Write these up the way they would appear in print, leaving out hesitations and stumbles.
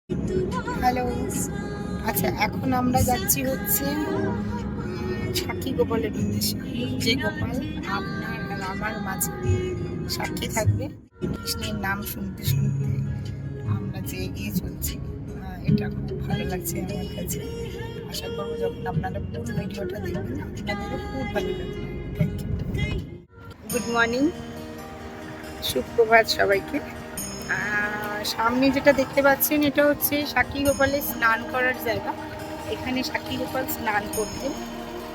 Hello. আচ্ছা, এখন আমরা যাচ্ছি হচ্ছে সাক্ষী গোপালের উদ্দেশ্যে। যে গোপাল আপনার আর আমার মাঝে সাক্ষী থাকবে। কৃষ্ণের নাম শুনতে শুনতে আমরা যে এগিয়ে চলছি, এটা খুব ভালো লাগছে আমার কাছে। আশা করবো যখন আপনারা পুরো ভিডিওটা দেখবেন আপনাদেরও খুব ভালো লাগবে। Thank you. গুড মর্নিং, সুপ্রভাত সবাইকে। সামনে যেটা দেখতে পাচ্ছেন এটা হচ্ছে সাক্ষী গোপালের স্নান করার জায়গা। এখানে সাক্ষী গোপাল স্নান করতেন।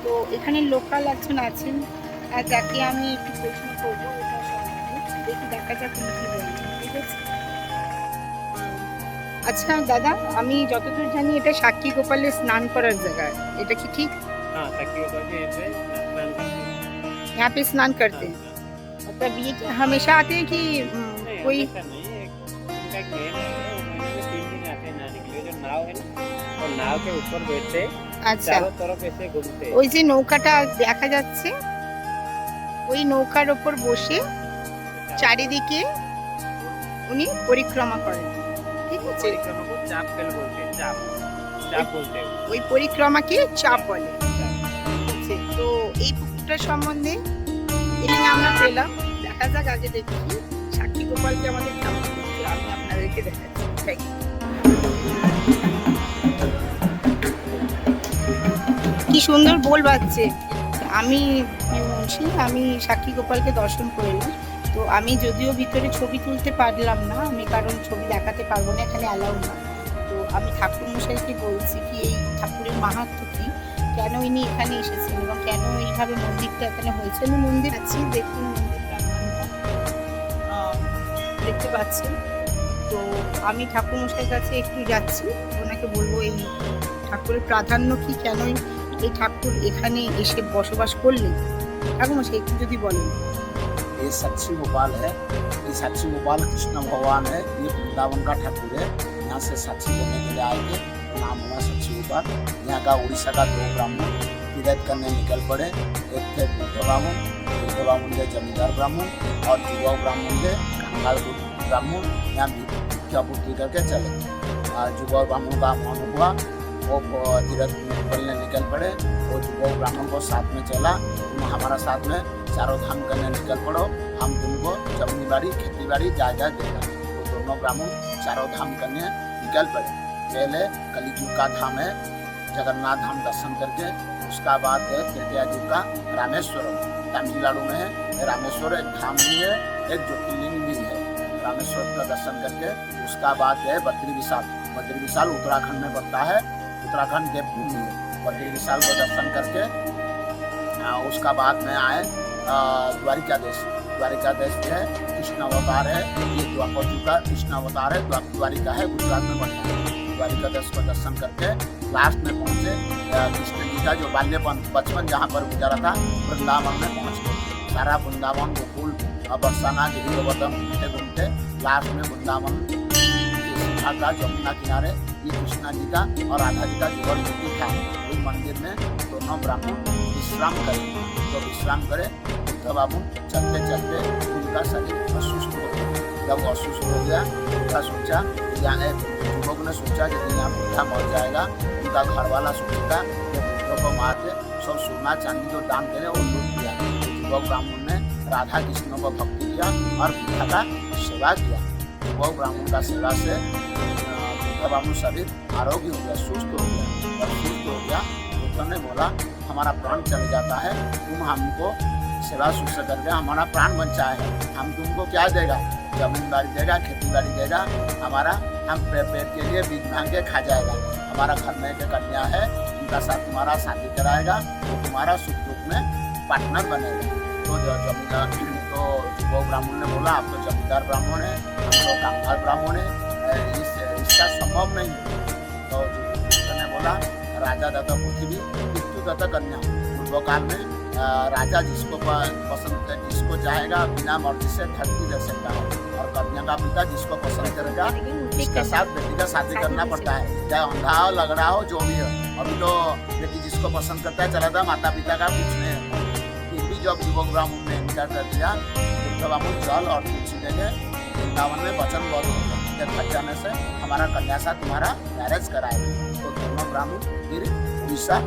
তো এখানে লোকাল একজন আছেন, যাকে আমি একটু প্রশ্ন করবো এটা সম্বন্ধে। দেখি দেখা যাক উনি কি বলছেন, ঠিক আছে? আচ্ছা দাদা, আমি যতদূর জানি এটা সাক্ষী গোপালের স্নান করার জায়গা, এটা কি ঠিক? हाँ साक्षी गोपाल के ऐसे स्नान करते हैं। यहाँ पे स्नान करते हैं? मतलब ये हमेशा आते हैं कि नहीं कोई? हमेशा नहीं, उनका एक मेल है, वो महीने में 3 दिन आते हैं नहाने के लिए। जो नाव है ना, वो नाव के ऊपर बैठते हैं, আচ্ছা, चारों तरफ ऐसे घूमते हैं। ওই যে নৌকাটা দেখা যাচ্ছে, ওই নৌকার ওপর বসে চারিদিকে উনি পরিক্রমা করেন, ঠিক আছে? परिक्रमा को चाप पेल बोलते हैं, चाप चाप बोलते हैं। ওই পরিক্রমাকে চাপ বলে। चाप। ঠিক আছে, তো এই পুকুরটার সম্বন্ধে এখানে আমরা পেলাম। দেখা যাক, আগে দেখি সাক্ষী গোপালকে আমাদের কেমন লাগছে। আমি আপনাদেরকে দেখাচ্ছি। Thank you. কি সুন্দর বোল বাজছে। আমি আমি সাক্ষী গোপালকে দর্শন করলাম। তো আমি যদিও ভিতরে ছবি তুলতে পারলাম না, আমি কারণ ছবি দেখাতে পারবো না, এখানে অ্যালাউ না। তো আমি ঠাকুর মশাইকে বলছি কি এই ঠাকুরের মাহাত্ম্য কি, কেন ইনি এখানে এসেছেন এবং কেন এইভাবে মন্দিরটা এখানে হয়েছে। আমি মন্দির আছি, দেখুন মন্দির প্রাঙ্গণটা দেখতে পাচ্ছেন। তো আমি ঠাকুর মশাইয়ের কাছে একটু যাচ্ছি, ওনাকে বলবো এই ঠাকুরের প্রাধান্য কি, কেন এই ঠাকুর এখানে এসে বসবাস করলেন। ঠাকুর মশাই একটু যদি বলেন। ये साक्षी गोपाल है। ये साक्षी गोपाल कृष्ण भगवान है। ये वृंदावन का ठाकुर है। यहाँ से साक्षी करने के लिए आए थे, नाम हुआ साक्षी गोपाल। यहाँ का उड़ीसा का 2 ब्राह्मण तीर्थ करने निकल पड़े। एक थे बुद्ध ब्राह्मण के जमींदार ब्राह्मण, और युवा ब्राह्मण के कंगाल ब्राह्मण यहाँ भिक्षापूर्ति करके चले। युवा ब्राह्मण का मन हुआ, वो तीर्थ निकलने निकल पड़े। वो युवा ब्राह्मण को साथ में चला, तुम हमारा साथ में चारों धाम करने निकल पड़ो, हम तुमको जमीनी बाड़ी खेती बाड़ी जायदाद देगा। तो दोनों ब्राह्मण चारों धाम करने निकल पड़े। पहले कलिजुग का धाम है जगन्नाथ धाम दर्शन करके, उसका बाद है तृतीया युग का रामेश्वरम, तमिलनाडु में है। रामेश्वर एक धाम भी है, एक ज्योतिर्लिंग भी है। रामेश्वर का दर्शन करके उसका बाद है बद्री विशाल उत्तराखंड में पड़ता है, उत्तराखंड देवभूमि है। बद्री विशाल को दर्शन करके उसका बाद में आए द्वारिका देश है, कृष्ण अवतार है। ये द्वापर युग का कृष्ण अवतार है, द्वारिका है, गुजरात में पड़ता है। द्वारिका देश को दर्शन करके लास्ट में पहुँचे कृष्ण जी का जो बाल्यपन बचपन जहाँ पर गुजारा था, वृंदावन में पहुँच गए। सारा वृंदावन गोकुल बरसाना गिरी गोवर्धन घूमते लास्ट में वृंदावन का जमुना किनारे ये कृष्णा जी का और राधा जी का जुगल मूर्ति था। उस मंदिर में दोनों ब्राह्मण विश्राम करे। तो विश्राम करे बुद्ध बाबू चलते चलते उनका शरीर असुस्त हो गया। जब असुस्त हो गया, उनका सोचा यहाँ युवक ने सोचा कि यहाँ बुद्धा मर जाएगा। उनका घर वाला सोचता कि बुद्ध को मार के सब सोना चांदी जो दान करे वो लूट दिया। युवक ब्राह्मण ने राधा कृष्ण को भक्ति किया और बुद्धा का सेवा किया। युवक ब्राह्मण का सेवा से बुद्ध बाबू शरीर आरोग्य हो गया, सुस्त हो गया। जब सुस्त हो गया, बुद्ध ने बोला हमारा प्राण चले जाता है, तुम हमको सेवा शुश्रूषा करके हमारा प्राण बचाए, हम तुमको क्या देगा? जमींदारी देगा, खेती बाड़ी देगा, हमारा हम पेट के लिए बीज मांग के खा जाएगा। हमारा घर में एक कन्या है, उनका साथ तुम्हारा शादी कराएगा, वो तुम्हारा सुख दुख में पार्टनर बनेगा। तो जमींदार तो वो ब्राह्मण ने बोला आप तो जमींदार ब्राह्मण है, हम तो कंगाल ब्राह्मण है, इसका संभव नहीं। तो ने बोला राजा दत्त पृथ्वी पितृ दत्त कन्या। पूर्व काल में राजा जिसको पसंद जिसको चाहेगा बिना मर्जी से धरती दे सकता है, और कन्या का पिता जिसको पसंद करेगा उसके साथ बेटी का शादी करना पड़ता है, चाहे अंधा हो लगड़ा हो जो भी हो। अभी तो बेटी जिसको पसंद करता है चला था, माता पिता का कुछ नहीं होता। फिर भी जब युवक ब्राह्मण ने इनकार कर दिया, बुद्ध ब्राह्मण जल और तुलसी देके वृंदावन में वचन बद्ध हो गया। के थक जाने से हमारा कन्या साथ तुम्हारा मैरिज कराएगा। तो दोनों ब्राह्मण फिर उड़ीसा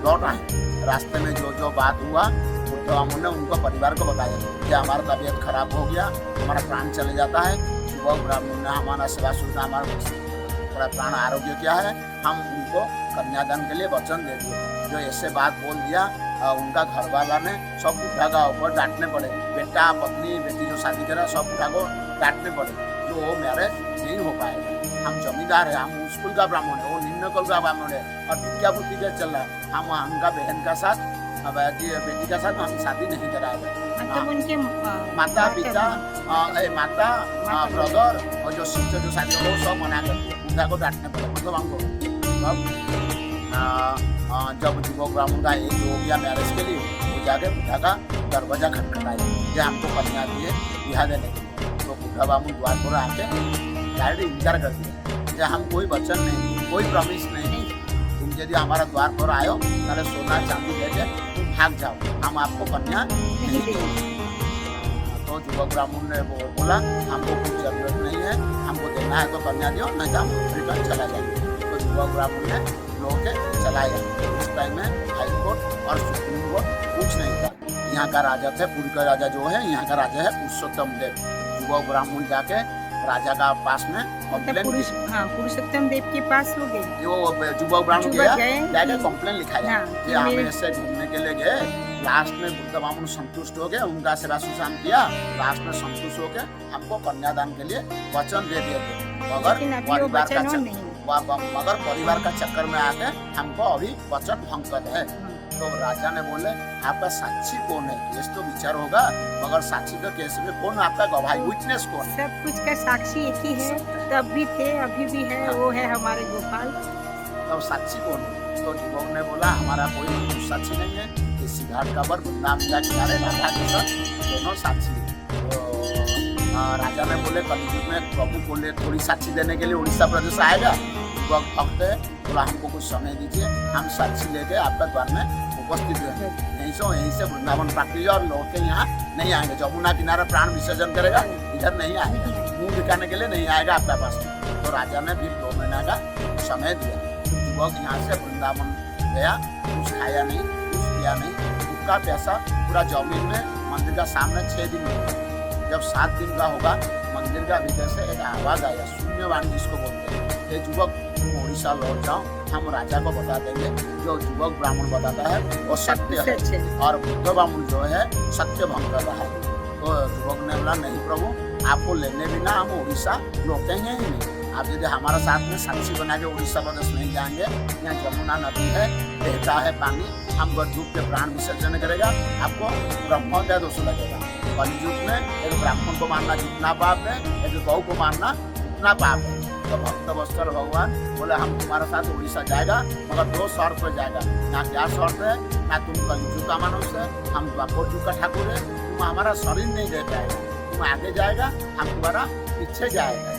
लौट आए। रास्ते में जो जो बात हुआ बुद्ध ब्राह्मण ने उनको परिवार को बताया कि हमारा तबीयत खराब हो गया, हमारा प्राण चले जाता है। युवक ब्राह्मण ने हमारा सेवा सुनना, हमारा थोड़ा प्राण आरोग्य क्या है, हम उनको कन्यादान के लिए वचन दे दिए। जो ऐसे बात बोल दिया उनका घर वाला ने सब बुढ़ा का ऊपर डांटने पड़े। बेटा पत्नी बेटी जो शादी करा सब बुढ़ा को डांटने पड़े, जो वो मैरिज नहीं हो पाएगा। हम जमींदार है, हम स्कूल का ब्राह्मण है, वो निम्न कुल का ब्राह्मण है और विद्या बुद्धि का चल रहा है। हम उनका बहन का साथ बेटी का साथ हम शादी नहीं कराएगा। मतलब उनके माता पिता माता ब्रदर और जो सिस्टर जो शादी वो सब मना करते हैं, बुढ़ा को डांटने पड़े। मतलब हमको जब युवक ब्राह्मण का एज हो गया मैरिज के लिए, वो जाके बुढ़ा का दरवाजा खटखटाया कि हमको कन्या दिए ब्याह देने के लिए। तो बुढ़ा ब्राह्मण द्वार पर आके डायरेक्ट इंकार कर दिया कि हम कोई वचन नहीं दिए, कोई प्रॉमिस नहीं दी। तुम यदि हमारा द्वार पर आयो ताले सोना चांदी देके तुम भाग जाओ, हम आपको कन्या नहीं देंगे। तो युवक ब्राह्मण ने वो बोला हमको कुछ जरूरत नहीं है, हमको देना है तो कन्या दियो, नहीं तो हम रिटर्न चला जाएंगे। तो युवक ब्राह्मण ने लोग चला गया। उस टाइम में हाई कोर्ट और सुप्रीम कोर्ट कुछ नहीं था। यहाँ का राजा थे, पुरी का राजा जो है यहाँ का राजा है पुरुषोत्तम देव। युवक ब्राह्मण जाके राजा का पास में कंप्लेन पुरुषोत्तम देव के पास हो गए। वो युवक ब्राह्मण गया जाके कंप्लेन लिखाया कि हम ऐसे घूमने के लिए गए, लास्ट में बुद्ध ब्राह्मण संतुष्ट हो गए, उनका सेवा सुशान किया, लास्ट में संतुष्ट हो गए हमको कन्यादान के लिए वचन दे दिए थे। मगर परिवार का चक्कर में आके हमको अभी वचन भंग कर है। तो राजा ने बोले आपका साक्षी कौन है, केस तो विचार होगा, मगर साक्षी का केस में कौन आपका गवाही विटनेस कौन है? सब कुछ का साक्षी एक ही है, तब भी थे अभी भी है, वो है हमारे गोपाल। तब साक्षी कौन है? तो युवक ने बोला हमारा कोई साक्षी नहीं है, इसी घाट का पर वृंदावन किनारे राधा कृष्ण दोनों साक्षी है। तो राजा ने बोले कलयुग में प्रभु को ले थोड़ी साक्षी देने के लिए उड़ीसा प्रदेश आएगा। युवक भक्त है, बोला हमको कुछ समय दीजिए, हम साक्षी लेके आपका द्वार में उपस्थित है। यहीं से वृंदावन प्राप्ति और लौट के यहाँ नहीं आएंगे। जमुना किनारे प्राण विसर्जन करेगा, इधर नहीं आएगा, मुंह दिखाने के लिए नहीं आएगा आपका पास। तो राजा ने फिर 2 महीना का समय दिया। युवक यहाँ से वृंदावन गया, कुछ खाया नहीं, कुछ पिया नहीं, भूखा प्यासा पूरा जमीन में मंदिर का सामने 6 दिन हुआ। जब 7 दिन का होगा मंदिर का भीतर से एक आवाज आया, शून्यवाणी जिसको बोलते हैं, ये युवक तुम उड़ीसा लौट जाओ, हम राजा को बता देंगे जो युवक ब्राह्मण बताता है वो सत्य है और बुद्ध ब्राह्मण जो है सत्य भंग कर रहा है। तो युवक ने बोला नहीं प्रभु, आपको लेने बिना हम उड़ीसा लौटेंगे ही नहीं। आप यदि हमारा साथ में साक्षी बना के उड़ीसा प्रदेश नहीं जाएंगे, यहाँ जमुना नदी है, बहता है पानी, हम डूब के प्राण विसर्जन करेगा, आपको ब्रह्मोदय दोष लगेगा। कलयुग में एक ब्राह्मण को मानना जितना पाप है, एक गौ को मानना उतना पाप है। तो भक्त वत्सल भगवान बोले हम तुम्हारे साथ उड़ीसा जाएगा, मगर 2 शर्त पर जाएगा। ना क्या शर्त है, ना तुम कलयुग का मनुष्य है, हम द्वापर युग का ठाकुर है, तुम हमारा शरीर नहीं दे पाएगा, तुम आगे जाएगा, हम तुम्हारा पीछे जाएगा।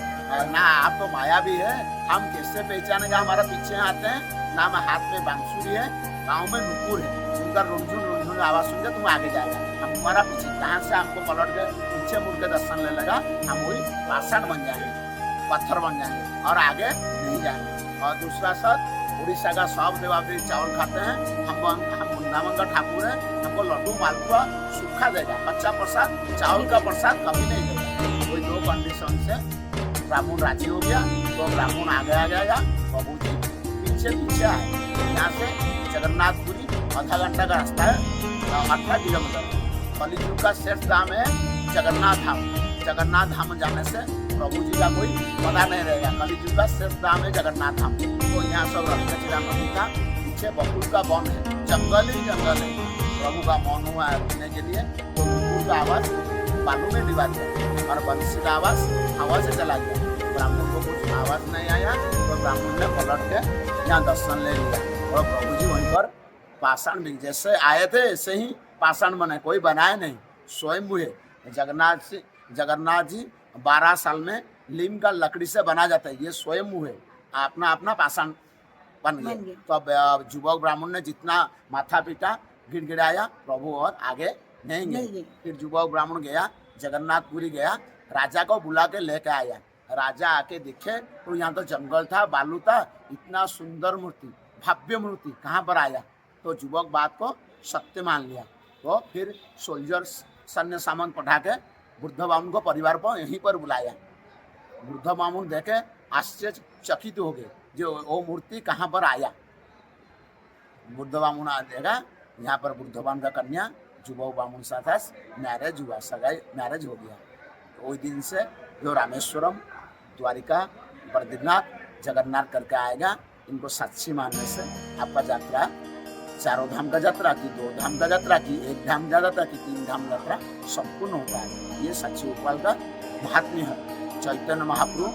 ना आप तो माया भी है, हम कैसे पहचानेगा हमारा पीछे आते हैं, ना में हाथ में बांसुरी है, गाँव में नुपुर है, उनका रुझुन आवाज सुन के तुम आगे जाएगा, हम तुम्हारा पीछे। जहाँ से हमको पलट के पीछे मुड़ के दर्शन ले लगा, हम वही पाषाण बन जाएंगे, पत्थर बन जाएंगे और आगे नहीं जाएंगे। और दूसरा शर्त, उड़ीसा का सब देवादेवी चावल खाते हैं, हम वृंदावन का ठाकुर है, हमको लड्डू मालपुआ सूखा देगा, कच्चा प्रसाद चावल का प्रसाद कभी नहीं देगा। कोई 2 कंडीशन से ब्राह्मण राजी हो गया। तो ब्राह्मण आगे आ जाएगा, प्रभु जी पीछे आए। यहाँ से जगन्नाथपुरी आधा घंटा का रास्ता है, 18 किलोमीटर। कलयुग का शेष धाम है जगन्नाथ धाम। जगन्नाथ धाम जाने से प्रभु जी का कोई पता नहीं रहेगा। कलयुग का शेष धाम है जगन्नाथ धाम। तो यहाँ सब रत्नचिरा नदी था, पीछे बकुल का वन है, जंगल ही जंगल है। प्रभु का मौन हुआ है रुकने के लिए, तो बकुल का आवाज बालू में डिबा दिया और बंसी का आवाज हवा से चला गया। ब्राह्मण को कुछ आवाज नहीं आया, तो ब्राह्मण ने पलट के यहाँ दर्शन ले लिया और प्रभु जी वहीं पर पाषाण भी जैसे आए थे ऐसे ही पाषाण बने, कोई बनाए नहीं, स्वयं हुए। जगन्नाथ जी 12 साल में लीम का लकड़ी से बना जाता है, ये स्वयं हुए, अपना पाषाण बन गए। तो अब युवक ब्राह्मण ने जितना माथा पीटा गिड़गिड़ाया, प्रभु और आगे नहीं गए। फिर युवक ब्राह्मण गया, जगन्नाथपुरी गया, राजा को बुला के लेके आया। राजा आके देखे तो यहाँ तो जंगल था, बालू था, इतना सुंदर मूर्ति, भव्य मूर्ति कहाँ पर आया। तो युवक बात को सत्य मान लिया। तो फिर सोल्जर्स सैन्य सामंत पठा के बुद्ध बामुन को परिवार पर यहीं पर बुलाया। बुद्ध बामुन देखे आश्चर्यचकित हो गए जो वो मूर्ति कहाँ पर आया। बुद्ध बामुन देखा यहाँ पर बुद्ध बामुन का कन्या जुबो बामुन साथ मैरिज हुआ, सगाई मैरिज हो गया। तो वही दिन से जो रामेश्वरम, द्वारिका, बद्रीनाथ, जगन्नाथ करके आएगा, इनको साक्षी मानने से आपका यात्रा 4 धाम का यात्रा की, 2 धाम का यात्रा की, 1 धाम का यात्रा की, 3 धाम यात्रा संपूर्ण होता है। ये साक्षी गोपाल का महात्म्य है। चैतन्य महाप्रभु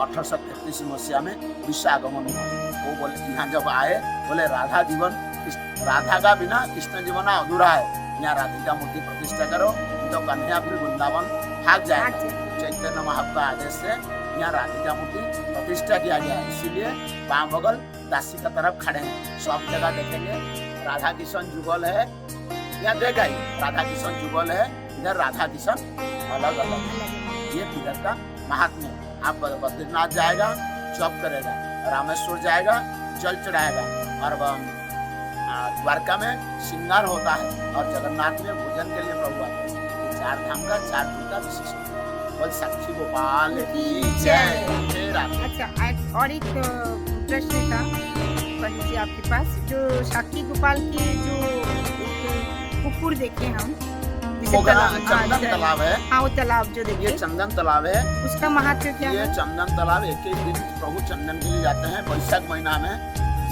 1833 मसीहा में उड़ीसा आगमन हुआ। वो बोले यहाँ जब आए, बोले राधा का बिना कृष्ण जीवन अधूरा है, यहाँ राधिका मूर्ति प्रतिष्ठा करो, तो कन्या फिर वृंदावन भाग जाएगा। चैतन्य महाप्रभु के आदेश से यहाँ राधिका मूर्ति प्रतिष्ठा किया गया है। इसीलिए बाम बगल दासी का तरफ खड़े हैं। सब जगह देखेंगे राधा किशन जुगल है, यहाँ देखा ही राधा किशन जुगल है, इधर राधा किशन अलग अलग है। ये तीर्थ का महात्म्य। आप बद्रीनाथ जाएगा, जप करेगा, रामेश्वर जाएगा, जल चढ़ाएगा, और द्वारका में श्रृंगार होता है, और जगन्नाथ में भोजन के लिए प्रभु आते हैं। 4 धाम का 4 दिन का विशिष्ट। बोल साक्षी गोपाल की जय। अच्छा, और एक प्रश्न था पंडित जी आपके पास, जो साक्षी गोपाल के जो कुकुर देखे हम, चंदन तालाब है। हाँ, वो तालाब जो देखे, ये चंदन तालाब है। उसका महत्व क्या है? ये चंदन तालाब एक दिन प्रभु चंदन के लिए जाते हैं। वैशाख महीना में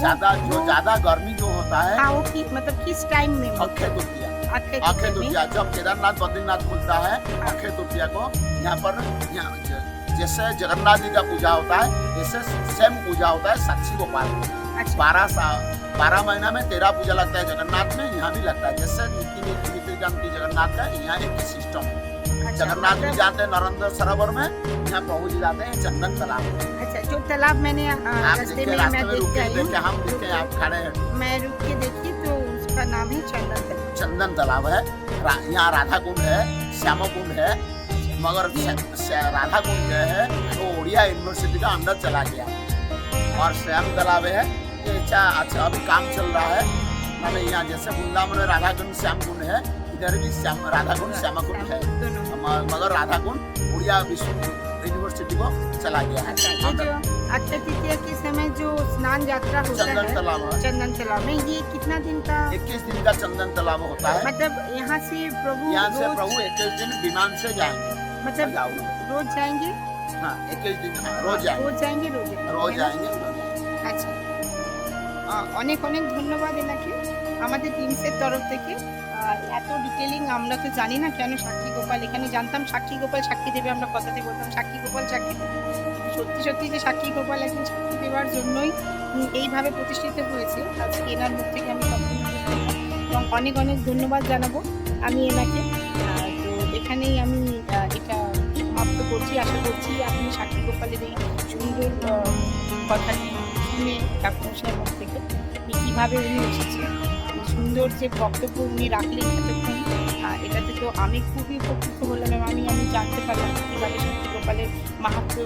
ज्यादा गर्मी जो होता है, हाँ, वो मतलब किस टाइम में? अक्षय तृतीया जब केदारनाथ बद्रीनाथ खुलता है, अक्षय तृतीया को यहाँ पर जैसे जगन्नाथ जी का पूजा होता है, जैसे सेम पूजा होता है साक्षी गोपाल। 12 महीना में 13 पूजा लगता है जगन्नाथ में, यहाँ भी लगता है। जैसे नीति जगन्नाथ का यहाँ एक सिस्टम है। जगन्नाथ जी जाते हैं नरेंद्र सरोवर में, यहाँ प्रभु जी जाते हैं चंदन तालाब। अच्छा, जो तालाब मैंने रास्ते में मैं देख के आई हूँ, हम देखे आप खड़े हैं, मैं रुक के देखी, तो उसका नाम है चंदन तालाब है। यहाँ राधा कुंड है, श्यामा कुंड है, मगर राधा कुंड जो है वो उड़िया यूनिवर्सिटी का अंदर चला गया। और श्याम तालाब है, ये अच्छा अभी काम चल रहा है। हमें यहाँ जैसे वृंदावन में राधा कुंड श्याम कुंड है, इधर भी राधा कुंड श्यामा कुंड है, मगर राधा कुंड उड़िया यूनिवर्सिटी को चला गया है। अक्षय तृतीया के समय जो स्नान यात्रा होता है चंदन तालाब में, ये कितना दिन का? 21 दिन का चंदन तालाब होता है। मतलब यहाँ से प्रभु 21 दिन विमान से जाएंगे। मतलब रोज जाएंगे? हाँ, 21 दिन रोज जाएंगे। আচ্ছা, অনেক ধন্যবাদ এনাকে আমাদের টিমসের তরফ থেকে। এত ডিটেলিং আমরা তো জানি না কেন সাক্ষী গোপাল, এখানে জানতাম সাক্ষী গোপাল সাক্ষী দেবে, আমরা কথাতে বলতাম সাক্ষী গোপাল সাক্ষী দেবে। সত্যি যে সাক্ষী গোপাল একজন সাক্ষী দেওয়ার জন্যই এইভাবে প্রতিষ্ঠিত হয়েছে, আজকে এনার মুখ থেকে আমি সম্পূর্ণ বুঝতে পারলাম। এবং অনেক ধন্যবাদ জানাবো আমি এনাকে। তো এখানেই আমি এটা সমাপ্ত করছি। আশা করছি আপনি সাক্ষী গোপালের এই সুন্দর কথাটি শুনে ঠাকুরমশাইয়ের মুখ থেকে কীভাবে উনি এসেছেন, সুন্দর যে বক্তব্য উনি রাখলেন এতক্ষণ, এটাতে তো আমি খুবই উপকৃত হলাম। এবং আমি জানতে পারলাম কীভাবে সাক্ষী গোপালের মাহাত্ম্য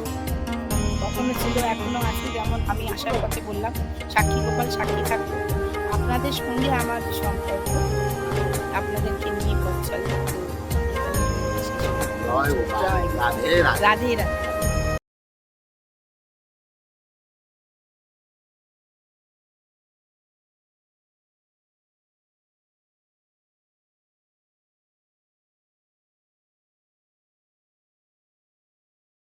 কখনো ছিল, এখনও আছে। যেমন আমি আসার পথে বললাম সাক্ষী গোপাল সাক্ষী থাকবে। আপনাদের সঙ্গে আমার সম্পর্ক, আপনাদেরকে নিয়ে পৌঁছাল। রাধে রাধে।